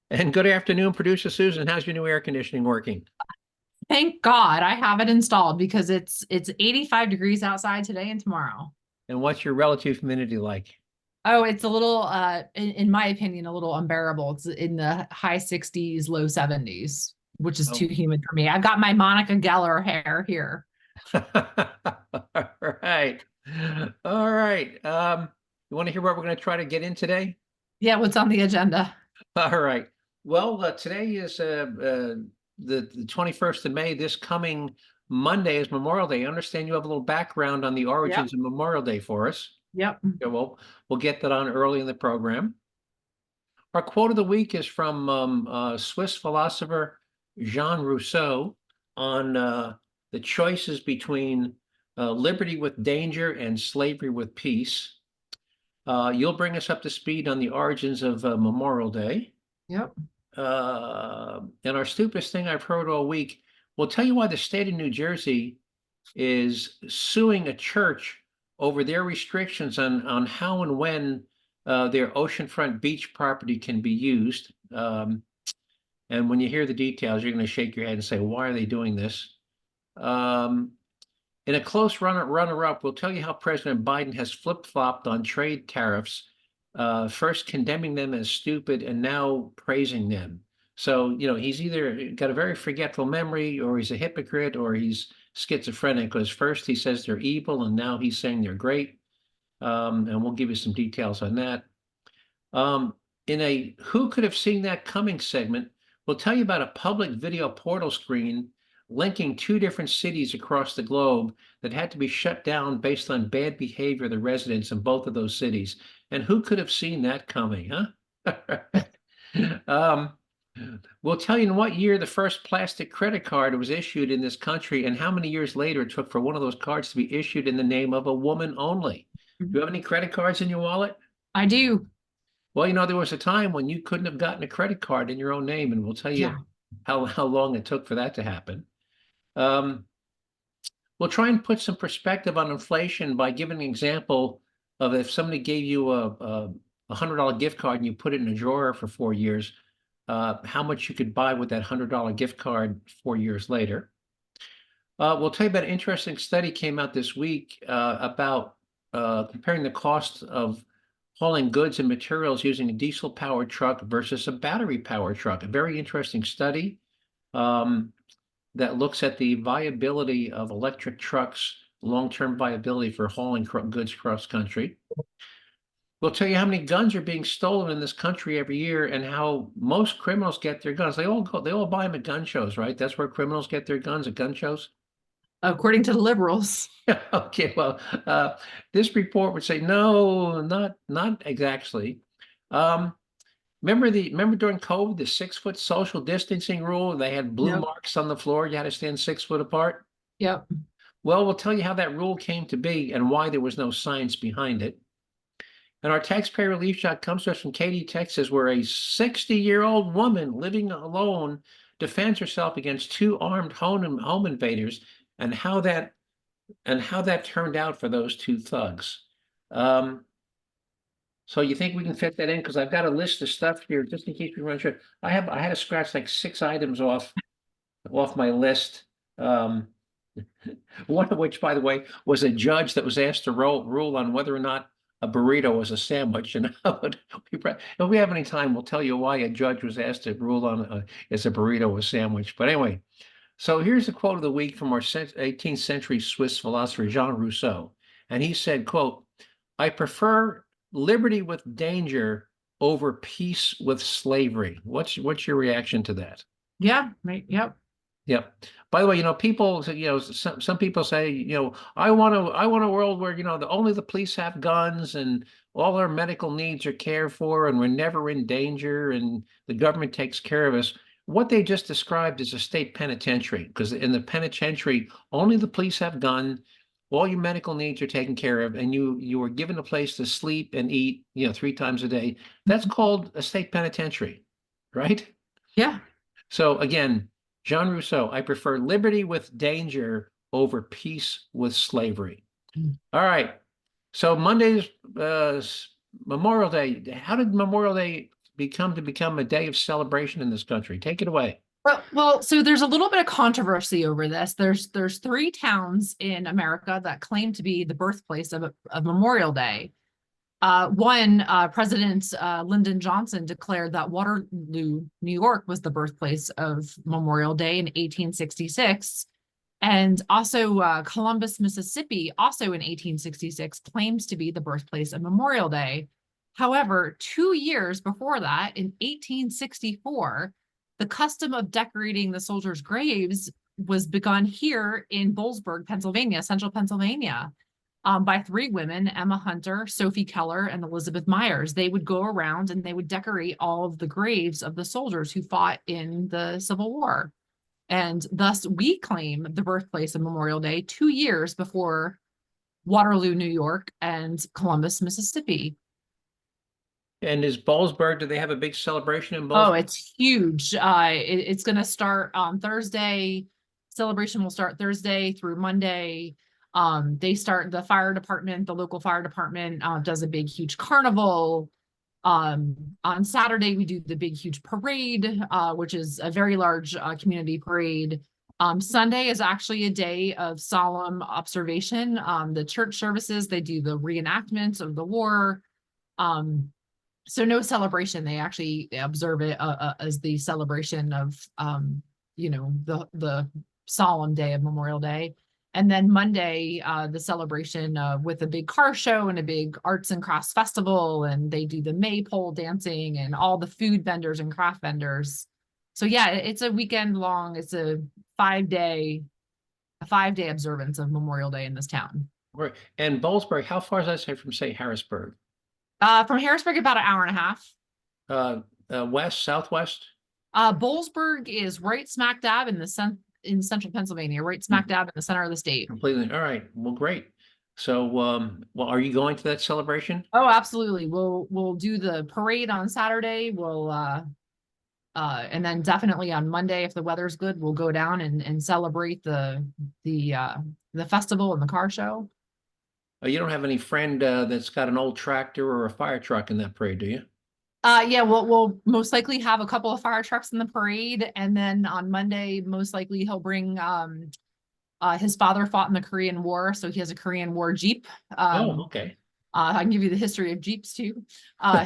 And good afternoon, producer Susan. How's your new air conditioning working? Thank God I have it installed because it's 85 degrees outside today and tomorrow. And what's your relative humidity like? Oh, it's a little in my opinion, a little unbearable. It's in the high 60s, low 70s, which is too Oh. humid for me. I've got my Monica Geller hair here. All right. All right. You want to hear what we're going to try to get in today? Yeah, what's on the agenda? All right. Well, today is the 21st of May. This coming Monday is Memorial Day. I understand you have a little background on the Yep. origins of Memorial Day for us. Yep. Yeah, well, we'll get that on early in the program. Our quote of the week is from Swiss philosopher Jean Roseau on the choices between liberty with danger and slavery with peace. You'll bring us up to speed on the origins of Memorial Day. Yep. And our stupidest thing I've heard all week, we'll tell you why the state of New Jersey is suing a church over their restrictions on how and when their oceanfront beach property can be used. And when you hear the details, you're going to shake your head and say, why are they doing this? Um, in a close runner-up, we'll tell you how President Biden has flip-flopped on trade tariffs, first condemning them as stupid and now praising them. So, he's either got a very forgetful memory, or he's a hypocrite, or he's schizophrenic, because first he says they're evil and now he's saying they're great. And we'll give you some details on that. In a Who Could Have Seen That Coming segment, we'll tell you about a public video portal screen linking two different cities across the globe that had to be shut down based on bad behavior of the residents in both of those cities. And who could have seen that coming, huh? um, we'll tell you in what year the first plastic credit card was issued in this country and how many years later it took for one of those cards to be issued in the name of a woman only. Do you have any credit cards in your wallet? I do. Well, there was a time when you couldn't have gotten a credit card in your own name, and we'll tell you Yeah. how long it took for that to happen. Um, we'll try and put some perspective on inflation by giving an example of if somebody gave you a $100 gift card and you put it in a drawer for 4 years, how much you could buy with that $100 gift card 4 years later. We'll tell you about an interesting study came out this week about comparing the cost of hauling goods and materials using a diesel-powered truck versus a battery-powered truck. A very interesting study that looks at the viability of electric trucks, long-term viability for hauling goods cross-country. We'll tell you how many guns are being stolen in this country every year and how most criminals get their guns. They all buy them at gun shows, right? That's where criminals get their guns, at gun shows. According to the liberals. Okay, well, this report would say no, not exactly. Remember during COVID, the 6-foot social distancing rule? They had blue Yep. marks on the floor. You had to stand 6 foot apart. Yep. Well, we'll tell you how that rule came to be and why there was no science behind it. And our taxpayer relief shot comes to us from Katy, Texas, where a 60-year-old woman living alone defends herself against two armed home invaders, and how that turned out for those two thugs. So you think we can fit that in? Because I've got a list of stuff here just in case we run short. I had to scratch like 6 items off my list. One of which, by the way, was a judge that was asked to rule on whether or not a burrito was a sandwich. And if we have any time, we'll tell you why a judge was asked to rule on is a burrito a sandwich. But anyway, so here's the quote of the week from our 18th century Swiss philosopher Jean Roseau. And he said, quote, "I prefer liberty with danger over peace with slavery." What's your reaction to that? Yeah. Right. Yep. Yep. By the way, people, some people say, I want a world where, only the police have guns and all our medical needs are cared for and we're never in danger and the government takes care of us. What they just described is a state penitentiary, because in the penitentiary, only the police have guns, all your medical needs are taken care of, and you are given a place to sleep and eat, 3 times a day. That's called a state penitentiary, right? Yeah. So again, Jean Rousseau, I prefer liberty with danger over peace with slavery. All right. So Monday's Memorial Day. How did Memorial Day become a day of celebration in this country? Take it away. Well, so there's a little bit of controversy over this. There's three towns in America that claim to be the birthplace of Memorial Day. One, President Lyndon Johnson declared that Waterloo, New York was the birthplace of Memorial Day in 1866. And also Columbus, Mississippi, also in 1866, claims to be the birthplace of Memorial Day. However, 2 years before that, in 1864, the custom of decorating the soldiers' graves was begun here in Boalsburg, Pennsylvania, central Pennsylvania, by three women, Emma Hunter, Sophie Keller, and Elizabeth Myers. They would go around and they would decorate all of the graves of the soldiers who fought in the Civil War. And thus we claim the birthplace of Memorial Day 2 years before Waterloo, New York, and Columbus, Mississippi. And is Ballsburg, do they have a big celebration in Oh, Ballsburg? it's huge. It's going to start on Thursday. Celebration will start Thursday through Monday. They start the fire department, the local fire department does a big, huge carnival. On Saturday, we do the big, huge parade, which is a very large community parade. Sunday is actually a day of solemn observation. The church services, they do the reenactment of the war. So no celebration. They actually observe it as the celebration of, the solemn day of Memorial Day. And then Monday, the celebration with a big car show and a big arts and crafts festival. And they do the maypole dancing and all the food vendors and craft vendors. So yeah, it's a weekend long. It's a 5 day observance of Memorial Day in this town. Right. And Ballsburg, how far is that say from, say, Harrisburg? From Harrisburg, about an hour and a half. West, southwest? Boalsburg is right smack dab in central Pennsylvania, right smack dab in the center of the state. Completely. All right. Well, great. So, well, are you going to that celebration? Oh, absolutely. We'll do the parade on Saturday. We'll and then definitely on Monday, if the weather's good, we'll go down and celebrate the festival and the car show. You don't have any friend that's got an old tractor or a fire truck in that parade, do you? Yeah, we'll most likely have a couple of fire trucks in the parade, and then on Monday, most likely he'll bring his father fought in the Korean War, so he has a Korean War Jeep. Oh, okay. I can give you the history of Jeeps too.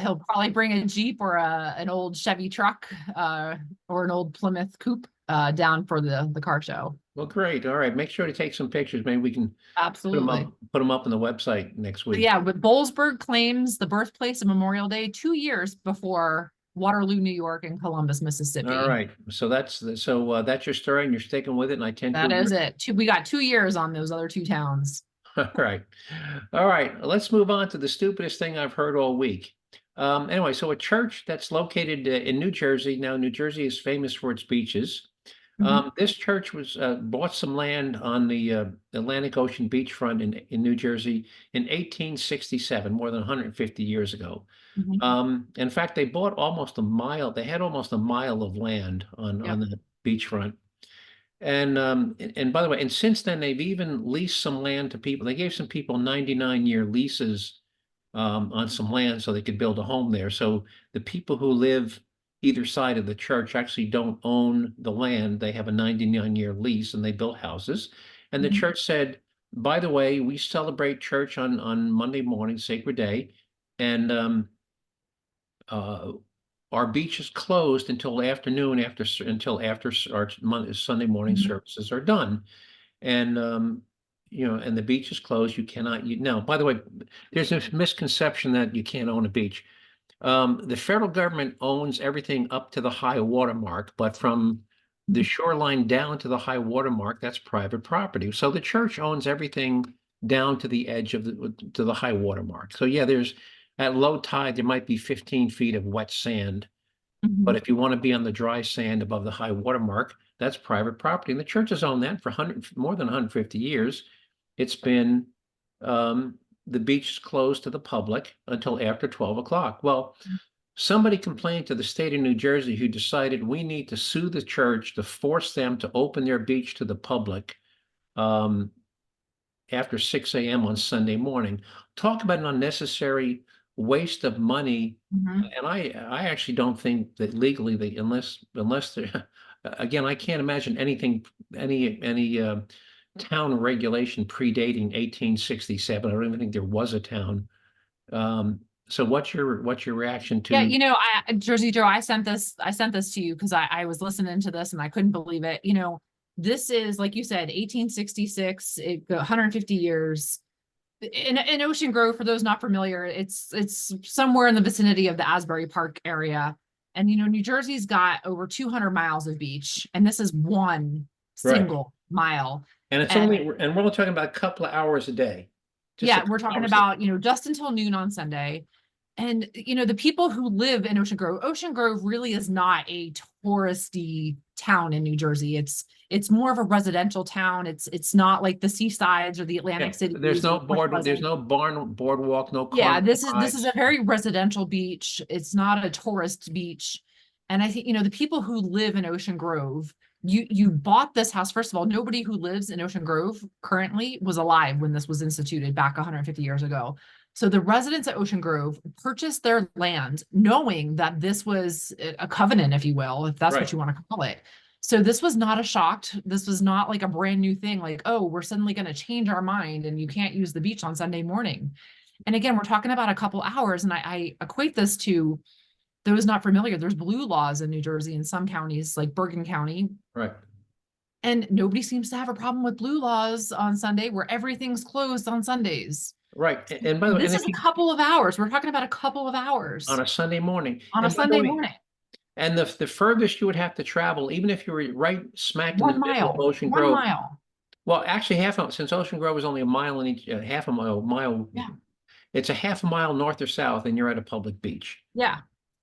He'll probably bring a Jeep or an old Chevy truck or an old Plymouth coupe down for the car show. Well, great. All right. Make sure to take some pictures. Maybe we can Absolutely. put them up on the website next week. Yeah, but Boalsburg claims the birthplace of Memorial Day 2 years before Waterloo, New York, and Columbus, Mississippi. All right. So that's your story, and you're sticking with it. And I tend to. That is it. We got 2 years on those other two towns. All right. All right. Let's move on to the stupidest thing I've heard all week. Anyway, so a church that's located in New Jersey. Now, New Jersey is famous for its beaches. This church was bought some land on the Atlantic Ocean beachfront in New Jersey in 1867, more than 150 years ago. In fact, they bought almost a mile. They had almost a mile of land on the beachfront. And by the way, and since then they've even leased some land to people. They gave some people 99-year leases on some land so they could build a home there. So the people who live either side of the church actually don't own the land. They have a 99-year lease and they built houses. And the church said, by the way, we celebrate church on Monday morning, Sacred Day, and our beach is closed until afternoon, until after our Sunday morning services are done. And and the beach is closed. You cannot. Now, by the way, there's a misconception that you can't own a beach. The federal government owns everything up to the high water mark, but from the shoreline down to the high water mark, that's private property. So the church owns everything down to the edge of the high water mark. So yeah, there's at low tide, there might be 15 feet of wet sand. But if you want to be on the dry sand above the high water mark, that's private property. And the church has owned that for more than 150 years. It's been the beach is closed to the public until after 12 o'clock. Well, somebody complained to the state of New Jersey, who decided we need to sue the church to force them to open their beach to the public after 6 a.m. on Sunday morning. Talk about an unnecessary waste of money. Mhm. And I actually don't think that legally they, unless they're, again, I can't imagine anything, any town regulation predating 1867. I don't even think there was a town. So what's your reaction Yeah, to? Jersey Joe, I sent this to you because I was listening to this and I couldn't believe it. This is, like you said, 1866, 150 years. In Ocean Grove, for those not familiar, it's somewhere in the vicinity of the Asbury Park area. And New Jersey's got over 200 miles of beach, and this is one Right. single mile. And it's And only, and we're only talking about a couple of hours a day. Just a yeah, we're couple talking hours a day. about, just until noon on Sunday. And the people who live in Ocean Grove really is not a touristy town in New Jersey. It's more of a residential town. It's not like the seasides or the Atlantic Yeah, cities or Point there's Pleasant. no boardwalk, no Yeah, carnival this is a rides. very residential beach. It's not a tourist beach. And I think, the people who live in Ocean Grove, you bought this house. First of all, nobody who lives in Ocean Grove currently was alive when this was instituted back 150 years ago. So the residents at Ocean Grove purchased their land knowing that this was a covenant, if you will, if that's what Right. you want to call it. So this was not a shock. This was not like a brand new thing, like, oh, we're suddenly going to change our mind and you can't use the beach on Sunday morning. And again, we're talking about a couple hours, and I equate this to those not familiar. There's blue laws in New Jersey in some counties, like Bergen County, Right. and nobody seems to have a problem with blue laws on Sunday, where everything's closed on Sundays. Right. And by the way, and This is if a you couple of hours. We're talking about a couple of on hours a Sunday morning, on a and by the Sunday way, morning. and the furthest you would have to travel, even if you were right smack in the One middle of mile. Ocean One Grove. mile. Well, actually, since Ocean Grove is only a mile in each, half a mile, Yeah. it's a half a mile north or south, and you're at a public beach. Yeah.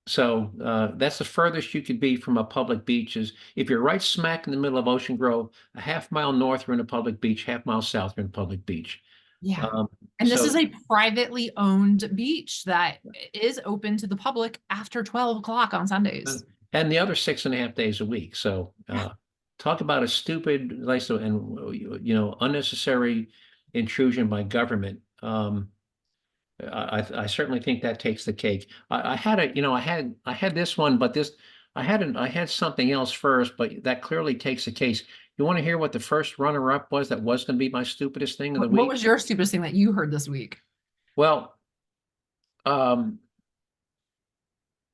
So that's the furthest you could be from a public beach is if you're right smack in the middle of Ocean Grove, a half mile north you're in a public beach, half mile south you're in a public beach. Yeah. Um, And this is so a privately owned beach that is open to the public after 12 o'clock on Sundays. and the other 6.5 days a week. So talk about a stupid, like so, and unnecessary intrusion by government. I certainly think that takes the cake. I had I had this one, but I had something else first, but that clearly takes the case. You want to hear what the first runner-up was that was going to be my stupidest thing of the What week? was your stupidest thing that you heard this week? Well, um,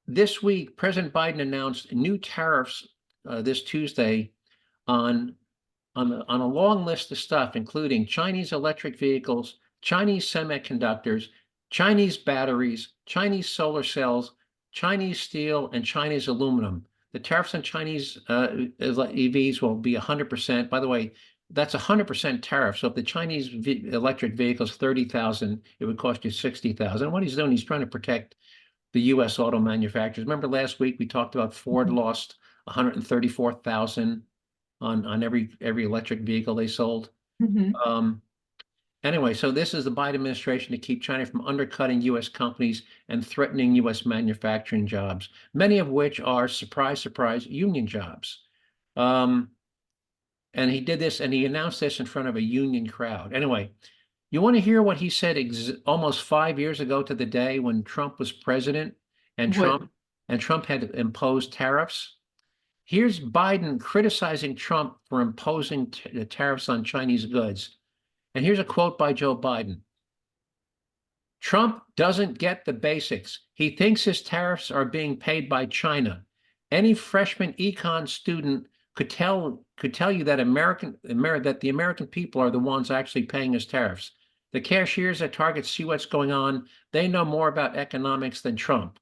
this week, President Biden announced new tariffs this Tuesday on on a long list of stuff, including Chinese electric vehicles, Chinese semiconductors, Chinese batteries, Chinese solar cells, Chinese steel, and Chinese aluminum. The tariffs on Chinese EVs will be 100%. By the way, that's 100% tariff. So if the Chinese electric vehicle is 30,000, it would cost you 60,000. What he's doing, he's trying to protect the U.S. auto manufacturers. Remember last week we talked about Ford lost 134,000 on every electric vehicle they sold. Mhm. Um, anyway, so this is the Biden administration to keep China from undercutting U.S. companies and threatening U.S. manufacturing jobs, many of which are, surprise, surprise, union jobs. And he did this and he announced this in front of a union crowd. Anyway, you want to hear what he said almost 5 years ago to the day when Trump was president and What? Trump had imposed tariffs? Here's Biden criticizing Trump for imposing tariffs on Chinese goods. And here's a quote by Joe Biden. Trump doesn't get the basics. He thinks his tariffs are being paid by China. Any freshman econ student could tell you that that the American people are the ones actually paying his tariffs. The cashiers at Target see what's going on. They know more about economics than Trump.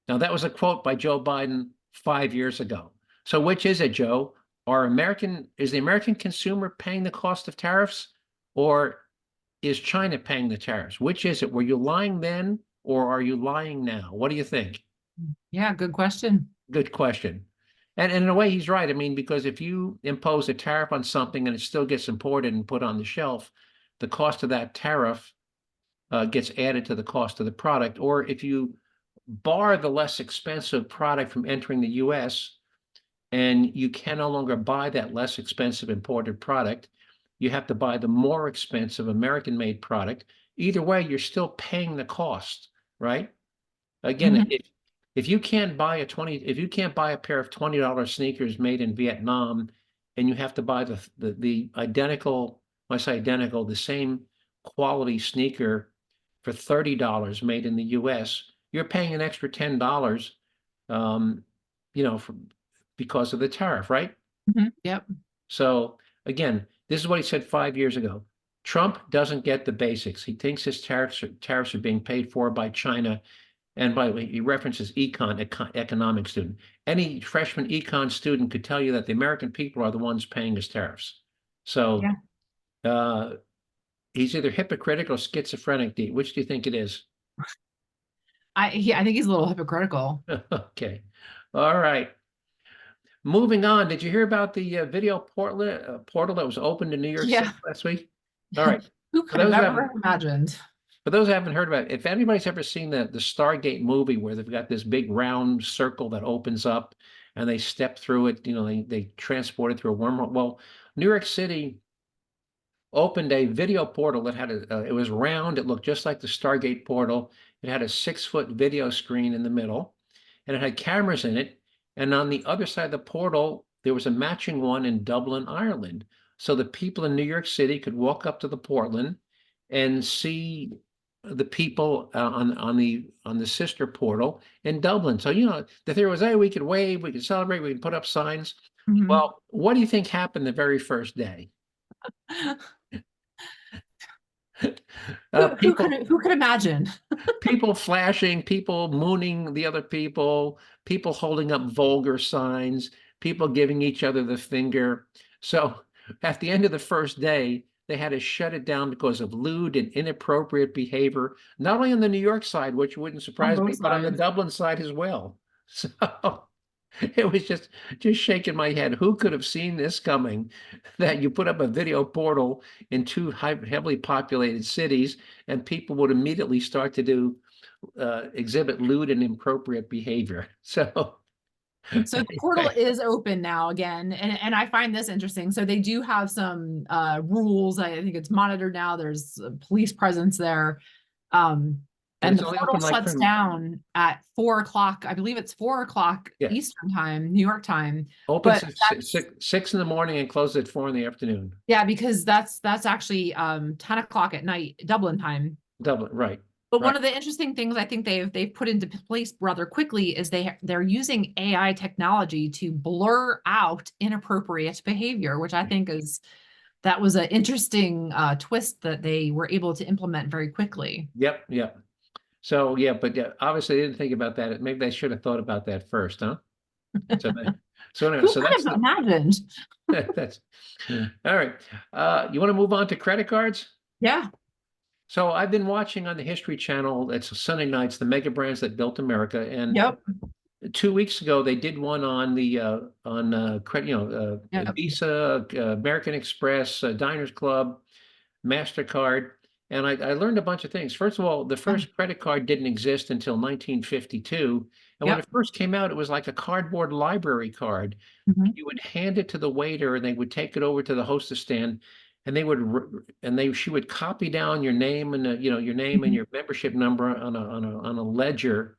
Now, that was a quote by Joe Biden 5 years ago. So which is it, Joe? Is the American consumer paying the cost of tariffs, or is China paying the tariffs? Which is it? Were you lying then, or are you lying now? What do you think? Yeah, good question. Good question. And in a way, he's right. I mean, because if you impose a tariff on something and it still gets imported and put on the shelf, the cost of that tariff gets added to the cost of the product. Or if you bar the less expensive product from entering the U.S., and you can no longer buy that less expensive imported product, you have to buy the more expensive American-made product. Either way, you're still paying the cost right? Again, if you can't buy if you can't buy a pair of $20 sneakers made in Vietnam, and you have to buy the identical, when I say identical, the same quality sneaker for $30 made in the US, you're paying an extra $10, um, because of the tariff, right? Yep. So again, this is what he said 5 years ago. Trump doesn't get the basics. He thinks his tariffs are being paid for by China. And by the way, he references economic student. Any freshman econ student could tell you that the American people are the ones paying his tariffs. So he's either hypocritical or schizophrenic. Which do you think it is? I think he's a little hypocritical. Okay. All right. Moving on. Did you hear about the video portal that was opened in New York City last week? All right. Who could have ever imagined? For those who haven't heard about it, if anybody's ever seen the Stargate movie where they've got this big round circle that opens up and they step through it, they transport it through a wormhole. Well, New York City opened a video portal that had it was round. It looked just like the Stargate portal. It had a 6-foot video screen in the middle, and it had cameras in it. And on the other side of the portal, there was a matching one in Dublin, Ireland. So the people in New York City could walk up to the Portland and see the people on the sister portal in Dublin. So the theory was, hey, we could wave, we could celebrate, we could put up signs. Well, what do you think happened the very first day? Who could imagine? People flashing, people mooning the other people holding up vulgar signs, people giving each other the finger. So at the end of the first day, they had to shut it down because of lewd and inappropriate behavior, not only on the New York side, which wouldn't surprise me, but on the Dublin side as well. So it was just shaking my head. Who could have seen this coming, that you put up a video portal in two heavily populated cities and people would immediately start to exhibit lewd and inappropriate behavior. So the portal is open now again, and I find this interesting. So they do have some rules. I think it's monitored now. There's a police presence there. And the portal shuts down at 4 o'clock. I believe it's 4 o'clock Eastern time, New York time. Opens at 6 in the morning and closes at 4 in the afternoon. Yeah, because that's actually 10 o'clock at night, Dublin time. Dublin, right. But one of the interesting things I think they've put into place rather quickly is they're using AI technology to blur out inappropriate behavior, which I think that was an interesting twist that they were able to implement very quickly. Yep. So but obviously they didn't think about that. Maybe they should have thought about that first, huh? So anyway, who could have imagined? That's all right. You want to move on to credit cards? Yeah. So I've been watching on the History Channel. It's Sunday nights, the mega brands that built America. And 2 weeks ago, they did one on credit, Visa, American Express, Diners Club, MasterCard. And I learned a bunch of things. First of all, the first credit card didn't exist until 1952. And when it first came out, it was like a cardboard library card. You would hand it to the waiter and they would take it over to the hostess stand, and she would copy down your name and your name and your membership number on a ledger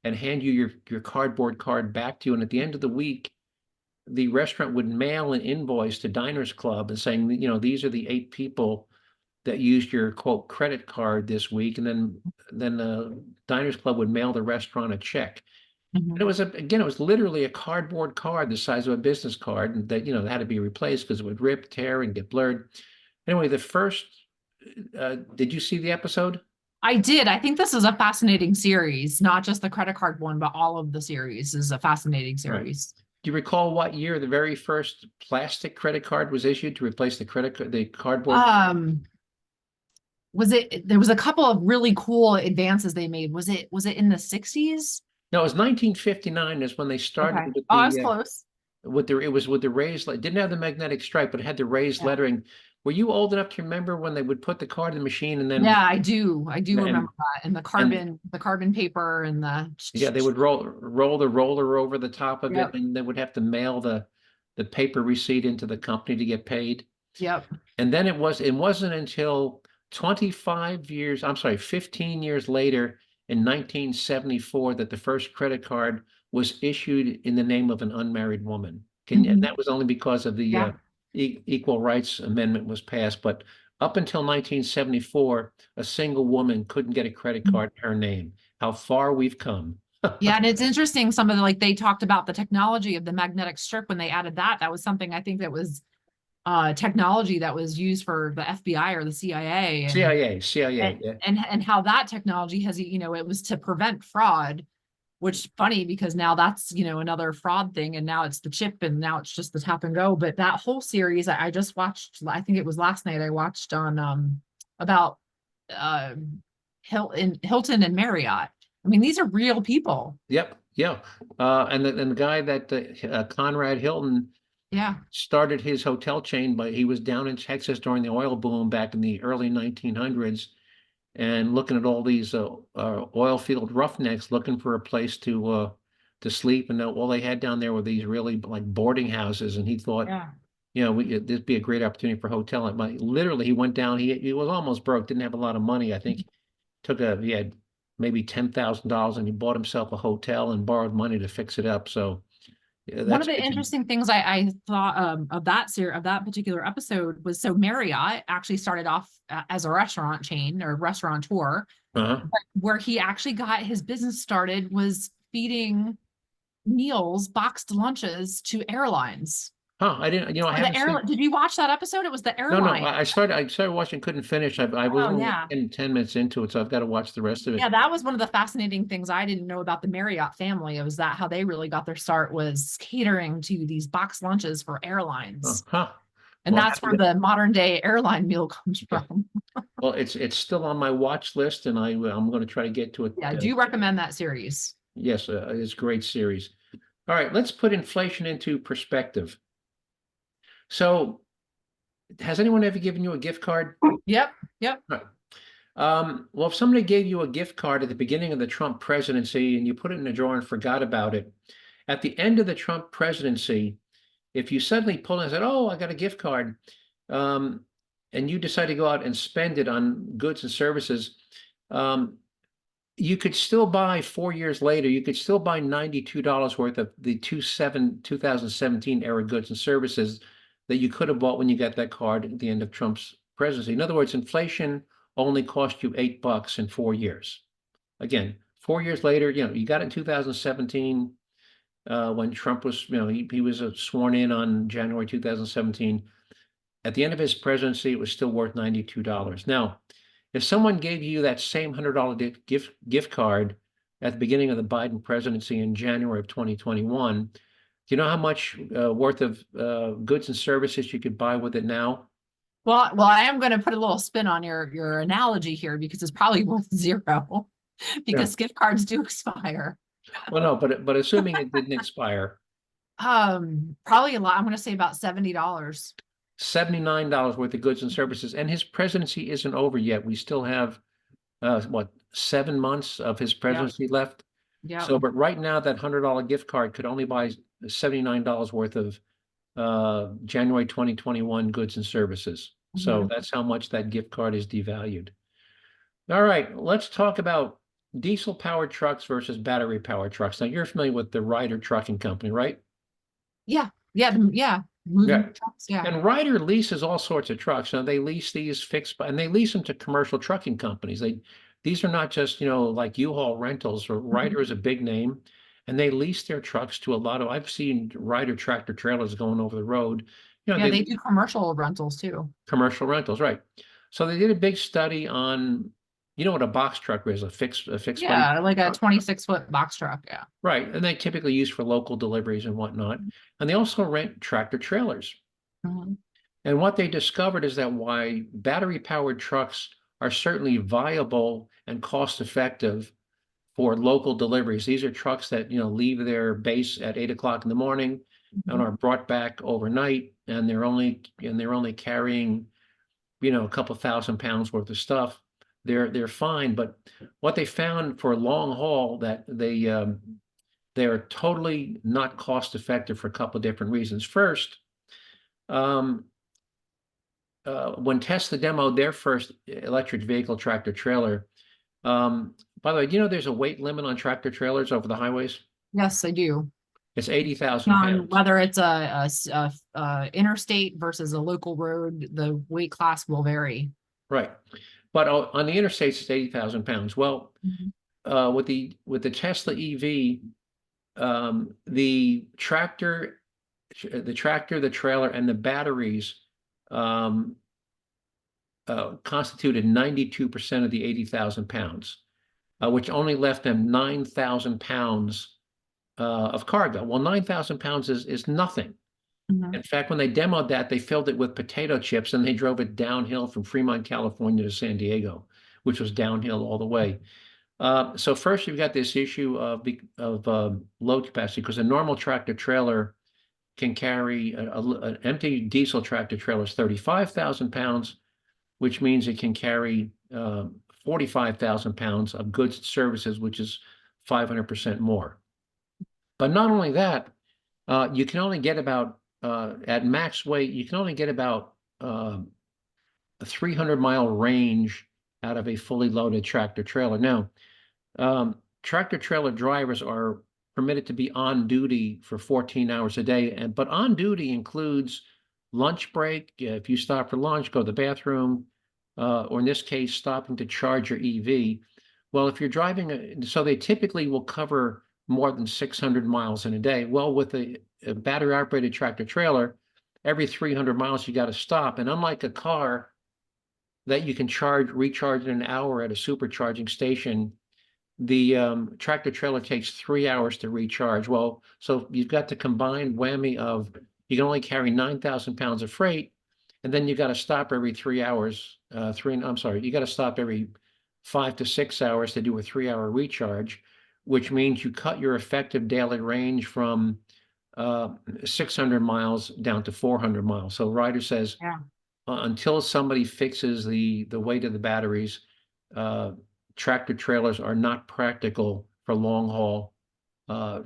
and hand you your cardboard card back to you. And at the end of the week, the restaurant would mail an invoice to Diners Club and saying, these are the 8 people that used your quote credit card this week, and then Diners Club would mail the restaurant a check. And it was it was literally a cardboard card the size of a business card, and that had to be replaced because it would rip, tear, and get blurred. Anyway, the first did you see the episode? I did. I think this is a fascinating series, not just the credit card one, but all of the series is a fascinating series. Right. Do you recall what year the very first plastic credit card was issued to replace the cardboard? There was a couple of really cool advances they made. Was it in the 60s? No, it was 1959 is when they started. Okay. I was close. It was with the raised, it didn't have the magnetic stripe, but it had the raised lettering. Were you old enough to remember when they would put the card in the machine and then? Yeah, I do remember that. And the carbon paper and they would roll the roller over the top of it, and they would have to mail the paper receipt into the company to get paid. Yep. And then it wasn't until 15 years later in 1974 that the first credit card was issued in the name of an unmarried woman. And that was only because of the Yeah. Equal Rights Amendment was passed. But up until 1974, a single woman couldn't get a credit card in her name. How far we've come. Yeah, and it's interesting, some of the, like, they talked about the technology of the magnetic strip when they added that. That was something I think that was technology that was used for the FBI or the CIA, and CIA, yeah. and how that technology has, it was to prevent fraud, which funny because now that's, another fraud thing, and now it's the chip, and now it's just the tap and go. But that whole series I just watched, I think it was last night, I watched on about uh Hilton and Marriott. I mean, these are real people. Yep, yeah. And the guy that Conrad Hilton Yeah. started his hotel chain, but he was down in Texas during the oil boom back in the early 1900s, and looking at all these oil field roughnecks looking for a place to sleep, and all they had down there were these really like boarding houses, and he thought, Yeah. there'd be a great opportunity for hotel. But literally, he went down. He was almost broke, didn't have a lot of money. I think he had maybe $10,000, and he bought himself a hotel and borrowed money to fix it up. So yeah, One that's of the good to know. interesting things I thought of that series, of that particular episode, was so Marriott actually started off as a restaurant chain or restaurateur, Uh-huh. but where he actually got his business started was feeding meals, boxed lunches to airlines. Huh, I didn't, I Or the haven't air, seen. did you watch that episode? It was the No, no, airline. I started watching, couldn't finish. I was Oh only yeah. 10 minutes into it, so I've got to watch the rest of Yeah, it. that was one of the fascinating things I didn't know about the Marriott family. It was that how they really got their start was catering to these box lunches for airlines. Huh. And Well, that's where the modern day airline meal comes yeah. from. Well, it's still on my watch list, and I'm going to try to get to it. Yeah, I do recommend that series. Yes, it's a great series. All right, let's put inflation into perspective. So, has anyone ever given you a gift card? Yep, yep. Right. Well, if somebody gave you a gift card at the beginning of the Trump presidency and you put it in a drawer and forgot about it, at the end of the Trump presidency, if you suddenly pull and said, "Oh, I got a gift card," um, and you decide to go out and spend it on goods and services, um, you could still buy 4 years later, you could still buy $92 worth of the 2017 era goods and services that you could have bought when you got that card at the end of Trump's presidency. In other words, inflation only cost you $8 in 4 years. Again, 4 years later, you got it in 2017 when Trump was, he was sworn in on January 2017. At the end of his presidency, it was still worth $92. Now, if someone gave you that same $100 gift card at the beginning of the Biden presidency in January of 2021, do you know how much worth of goods and services you could buy with it now? Well, I am going to put a little spin on your analogy here because it's probably worth zero because gift cards do expire. Well, no, but assuming it didn't expire, Probably a lot. I'm going to say about $70. $79 worth of goods and services, and his presidency isn't over yet. We still have what, 7 months of his presidency left. Yeah. So, but right now, that $100 gift card could only buy $79 worth of January 2021 goods and services. So that's how much that gift card is devalued. All right, let's talk about diesel powered trucks versus battery powered trucks. Now, you're familiar with the Ryder Trucking Company, right? Yeah. Yeah. Yeah. Moving trucks. Yeah. And Ryder leases all sorts of trucks. Now, they lease these and they lease them to commercial trucking companies. These are not just, like U-Haul rentals. Or Ryder is a big name, and they lease their trucks to a lot of. I've seen Ryder tractor trailers going over the road. Yeah, they do commercial rentals too. Commercial rentals, right? So they did a big study on, what a box truck is, a fixed. Yeah, like a 26-foot box truck. Yeah. Right, and they typically use for local deliveries and whatnot. And they also rent tractor trailers. And what they discovered is that why battery powered trucks are certainly viable and cost effective for local deliveries. These are trucks that, leave their base at 8 o'clock in the morning and are brought back overnight, and they're only carrying, a couple $1,000 worth of stuff. They're fine, but what they found for long haul that they're totally not cost effective for a couple of different reasons. First, when Tesla demoed their first electric vehicle tractor trailer, By the way, do you know there's a weight limit on tractor trailers over the highways? Yes, I do. It's 80,000 On pounds. whether it's interstate versus a local road, the weight class will vary. Right. But on the interstates, it's 80,000 pounds. Well, Mhm. with the Tesla EV, the tractor, the trailer, and the batteries constituted 92% of the 80,000 pounds, which only left them 9,000 pounds of cargo. Well, 9,000 pounds is nothing. Mhm. In fact, when they demoed that, they filled it with potato chips and they drove it downhill from Fremont, California to San Diego, which was downhill all the way. So first, you've got this issue of load capacity, because a normal tractor trailer can carry an empty diesel tractor trailer is 35,000 pounds, which means it can carry 45,000 pounds of goods and services, which is 500% more. But not only that, you can only get about at max weight, you can only get about a 300-mile range out of a fully loaded tractor trailer. Now, tractor trailer drivers are permitted to be on duty for 14 hours a day, but on duty includes lunch break. If you stop for lunch, go to the bathroom, or in this case, stopping to charge your EV. Well, if you're driving, so they typically will cover more than 600 miles in a day. Well, with a battery operated tractor trailer, every 300 miles you got to stop. And unlike a car that you can recharge in an hour at a supercharging station, the tractor trailer takes 3 hours to recharge. Well, so you've got the combined whammy of you can only carry 9,000 pounds of freight, and then you got to stop every 3 hours. You got to stop every 5 to 6 hours to do a 3 hour recharge, which means you cut your effective daily range from 600 miles down to 400 miles. So Ryder says, Yeah. Until somebody fixes the weight of the batteries, tractor trailers are not practical for long haul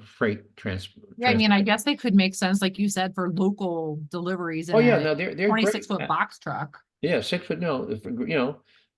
freight transport. Yeah, I mean, I guess they could make sense, like you said, for local deliveries in Oh yeah, a no, they're great. 26-foot box truck. Yeah, 6 foot. No,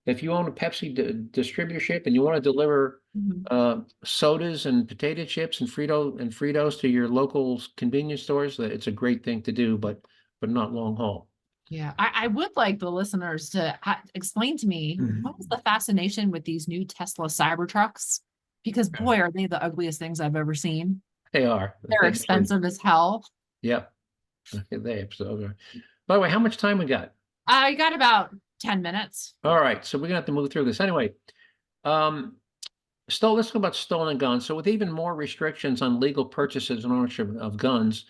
if you own a Pepsi distributorship and you want to deliver Mhm. sodas and potato chips and Fritos to your local convenience stores, that it's a great thing to do, but not long haul. Yeah, I would like the listeners to explain to me what is the fascination with these new Tesla Cybertrucks? Because boy, are they the ugliest things I've ever seen. They are. They're They actually- expensive as hell. Yep. They absolutely are. By the way, how much time we got? I got about 10 minutes. All right, so we're gonna have to move through this anyway. Let's talk about stolen guns. So with even more restrictions on legal purchases and ownership of guns,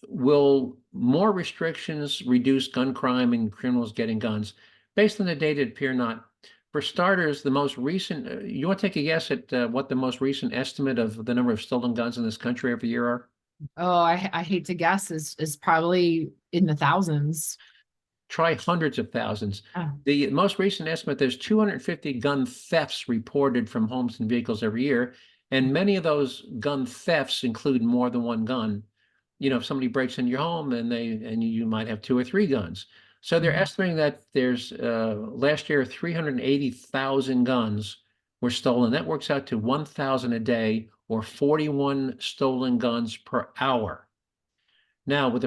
will more restrictions reduce gun crime and criminals getting guns? Based on the data, it appear not. For starters, the most recent, you want to take a guess at what the most recent estimate of the number of stolen guns in this country every year are? Oh, I hate to guess, is probably in the thousands. Try hundreds of thousands. Oh. The most recent estimate, there's 250 gun thefts reported from homes and vehicles every year, and many of those gun thefts include more than one gun. If somebody breaks in your home and you might have 2 or 3 guns. So they're estimating that there's last year 380,000 guns were stolen. That works out to 1,000 a day, or 41 stolen guns per hour. Now, and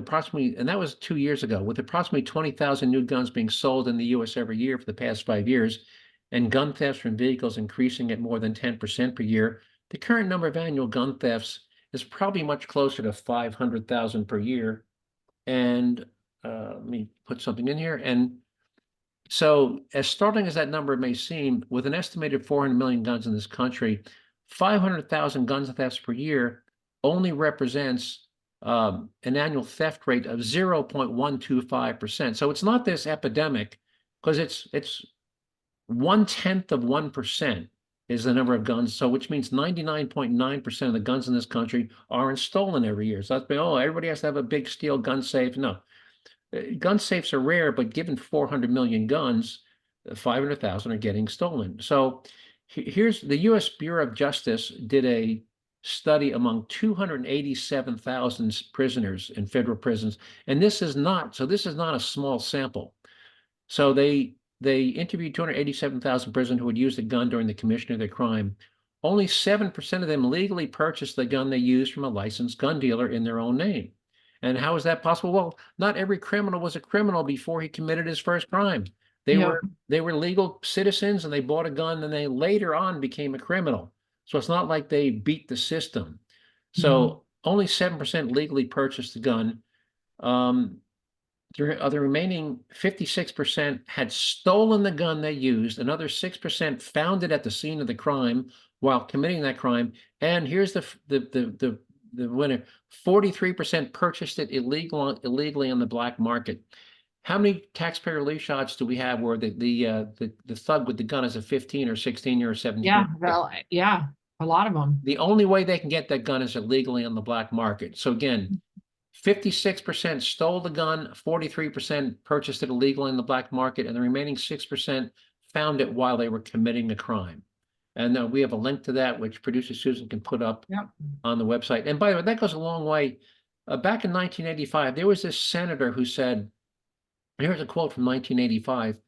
that was 2 years ago, with approximately 20,000 new guns being sold in the U.S. every year for the past 5 years, and gun thefts from vehicles increasing at more than 10% per year, the current number of annual gun thefts is probably much closer to 500,000 per year. And let me put something in here. And so, as startling as that number may seem, with an estimated 400 million guns in this country, 500,000 guns thefts per year only represents an annual theft rate of 0.125%. So it's not this epidemic, because it's 1/10 of 1% is the number of guns. So which means 99.9% of the guns in this country aren't stolen every year. So that's everybody has to have a big steel gun safe. No, gun safes are rare, but given 400 million guns, 500,000 are getting stolen. So here's the U.S. Bureau of Justice did a study among 287,000 prisoners in federal prisons, and this is not a small sample. So they they interviewed 287,000 prisoners who had used a gun during the commission of their crime. Only 7% of them legally purchased the gun they used from a licensed gun dealer in their own name. And how is that possible? Well, not every criminal was a criminal before he committed his first crime. They Yep. were legal citizens and they bought a gun and they later on became a criminal. So it's not like they beat the system. So only 7% legally purchased the gun. The remaining 56% had stolen the gun they used. Another 6% found it at the scene of the crime while committing that crime. And here's the winner: 43% purchased it illegally on the black market. How many taxpayer relief shots do we have where the thug with the gun is a 15 or 16 or 17? Yeah, well, yeah, a lot of them. The only way they can get that gun is illegally on the black market. So again, 56% stole the gun, 43% purchased it illegally in the black market, and the remaining 6% found it while they were committing the crime. And we have a link to that, which producer Susan can put up on the website. And by the way, that goes a long way. Back in 1985, there was this senator who said, here's a quote from 1985,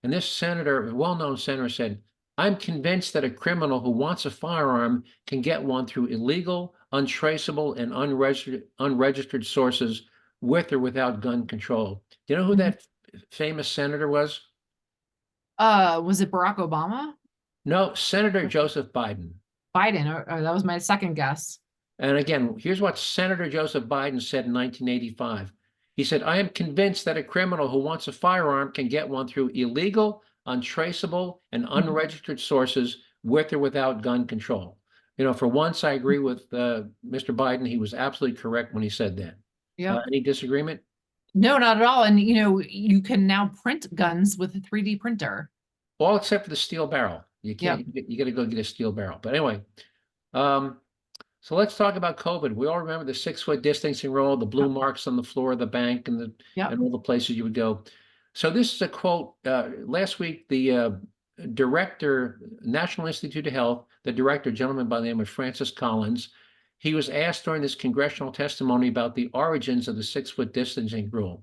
and this senator, a well-known senator, said, "I'm convinced that a criminal who wants a firearm can get one through illegal, untraceable, and unregistered sources with or without gun control." Do you know who that famous senator was? Was it Barack Obama? No, Senator Joseph Biden. Biden, that was my second guess. And again, here's what Senator Joseph Biden said in 1985. He said, "I am convinced that a criminal who wants a firearm can get one through illegal, untraceable, and unregistered sources with or without gun control." You know, for once, I agree with Mr. Biden. He was absolutely correct when he said that. Any disagreement? No, not at all. And, you can now print guns with a 3D printer. All except for the steel barrel. You can't, you got to go get a steel barrel. But anyway, so let's talk about COVID. We all remember the 6-foot distancing rule, the blue marks on the floor of the bank and all the places you would go. So this is a quote. Last week, the director, National Institute of Health, the director, a gentleman by the name of Francis Collins, he was asked during this congressional testimony about the origins of the 6-foot distancing rule.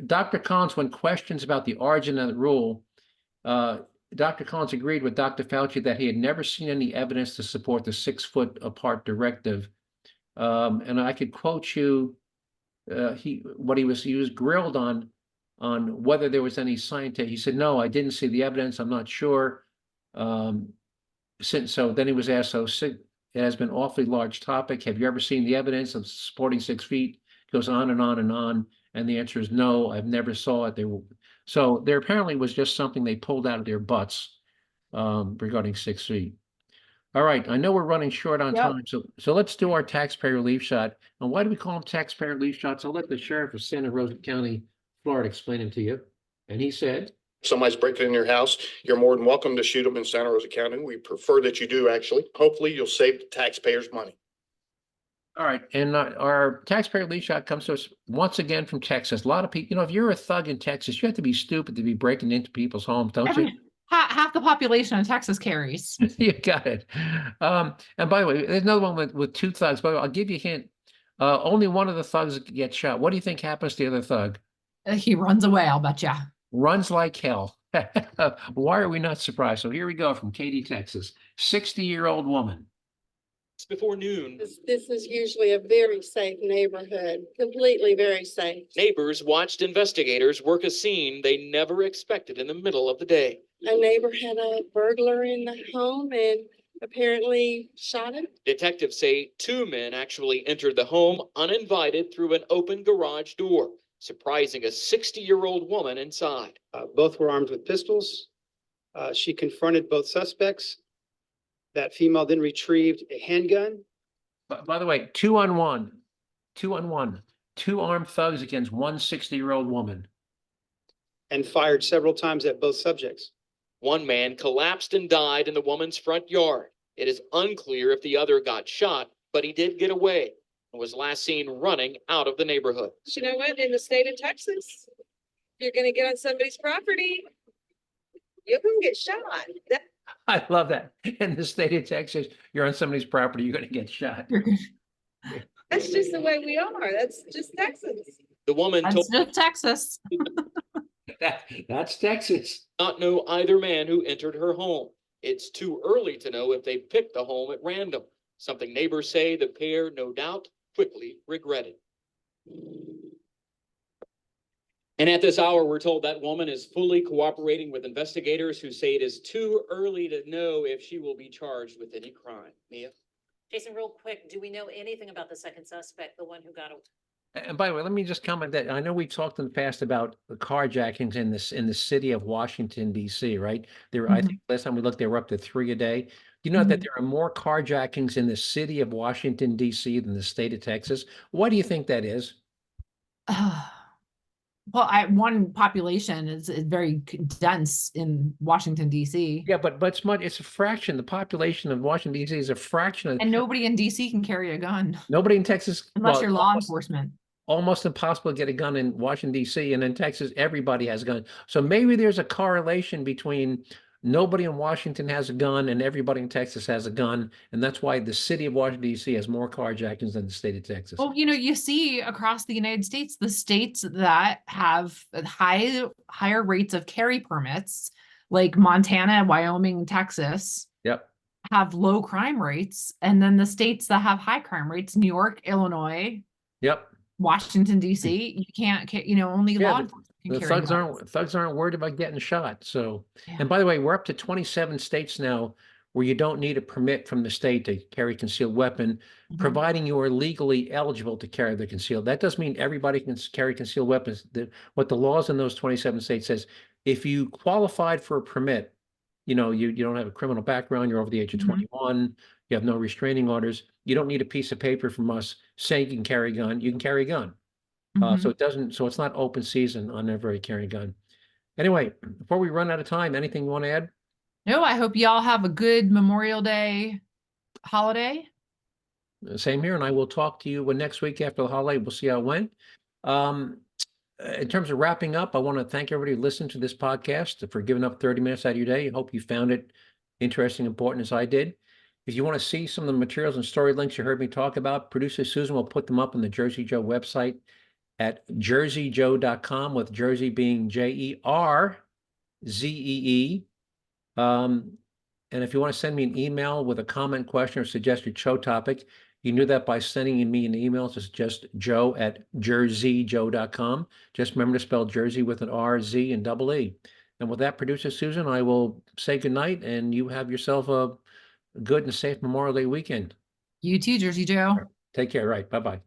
Dr. Collins, when questions about the origin of the rule, Dr. Collins agreed with Dr. Fauci that he had never seen any evidence to support the 6-foot apart directive. And I could quote you, he was grilled on whether there was any scientific. He said, "No, I didn't see the evidence. I'm not sure." So then he was asked, "So it has been an awfully large topic. Have you ever seen the evidence of supporting 6 feet?" It goes on and on and on. And the answer is no, I've never saw it. So there apparently was just something they pulled out of their butts regarding 6 feet. All right, I know we're running short on time, so let's do our taxpayer relief shot. And why do we call them taxpayer relief shots? I'll let the sheriff of Santa Rosa County, Florida, explain them to you. And he said, "Somebody's breaking in your house, you're more than welcome to shoot them in Santa Rosa County. We prefer that you do, actually. Hopefully you'll save the taxpayers money." All right, and our taxpayer relief shot comes to us once again from Texas. A lot of people, if you're a thug in Texas, you have to be stupid to be breaking into people's homes, don't you? Half the population of Texas carries. You got it. And by the way, there's another one with 2 thugs. But I'll give you a hint. Only one of the thugs gets shot. What do you think happens to the other thug? He runs away, I'll bet you. Runs like hell. Why are we not surprised? So here we go from Katy, Texas. 60-year-old woman. Before noon. This is usually a very safe neighborhood, completely very safe. Neighbors watched investigators work a scene they never expected in the middle of the day. A neighbor had a burglar in the home and apparently shot him. Detectives say 2 men actually entered the home uninvited through an open garage door, surprising a 60-year-old woman inside. Both were armed with pistols. She confronted both suspects. That female then retrieved a handgun. By the way, 2 on 1. 2 on 1. 2 armed thugs against one 60-year-old woman. And fired several times at both subjects. One man collapsed and died in the woman's front yard. It is unclear if the other got shot, but he did get away and was last seen running out of the neighborhood. You know what? In the state of Texas, you're going to get on somebody's property, you're going to get shot. I love that. In the state of Texas, you're on somebody's property, you're going to get shot. That's just the way we are. That's just Texas. The woman That's told just Texas. That's Texas. not know either man who entered her home. It's too early to know if they picked the home at random, something neighbors say the pair no doubt quickly regretted. And at this hour, we're told that woman is fully cooperating with investigators who say it is too early to know if she will be charged with any crime. Mia? Jason, real quick, do we know anything about the second suspect, the one who got away? And by the way, let me just comment that I know we talked in the past about the carjackings in the city of Washington, D.C., right? There, I think last time we looked, they were up to 3 a day. You know that Mhm. there are more carjackings in the city of Washington, D.C. than the state of Texas. Why do you think that is? Well, one population is very dense in Washington, DC. Yeah, but it's a fraction. The population of Washington, D.C. is a fraction of And nobody in DC can carry a gun nobody in Texas. unless Well, you're law enforcement. almost impossible to get a gun in Washington, D.C. And in Texas, everybody has a gun. So maybe there's a correlation between nobody in Washington has a gun and everybody in Texas has a gun. And that's why the city of Washington, D.C. has more carjackings than the state of Texas. Well, you see across the United States, the states that have higher rates of carry permits, like Montana, Wyoming, Texas, Yep. have low crime rates. And then the states that have high crime rates, New York, Illinois, Yep. Washington, DC, you can't, only Yeah, law enforcement can The carry thugs aren't worried about getting shot. So, Yeah. and by the way, we're up to 27 states now where you don't need a permit from the state to carry a concealed weapon, Mhm. providing you are legally eligible to carry the concealed. That doesn't mean everybody can carry concealed weapons. What the laws in those 27 states says, if you qualified for a permit, you don't have a criminal background, you're over the age of Mhm. 21, you have no restraining orders, you don't need a piece of paper from us saying you can carry a gun, you can carry a gun. Mhm. So it's not open season on everybody carrying a gun. Anyway, before we run out of time, anything you want to add? No, I hope y'all have a good Memorial Day holiday. Same here, and I will talk to you next week after the holiday. We'll see how it went. In terms of wrapping up, I want to thank everybody who listened to this podcast for giving up 30 minutes out of your day. I hope you found it interesting, important as I did. If you want to see some of the materials and story links you heard me talk about, producer Susan will put them up on the Jerzee Joe website at jerzeejoe.com, with Jerzee being Jerzee. And if you want to send me an email with a comment, question, or suggested show topic, you can do that by sending me an email. It's just joe@jerzeejoe.com. Just remember to spell Jersey with an R, Z, and double E. And with that, producer Susan, I will say goodnight, and you have yourself a good and safe Memorial Day weekend. You too, Jersey Joe. Take care. Right. Bye-bye.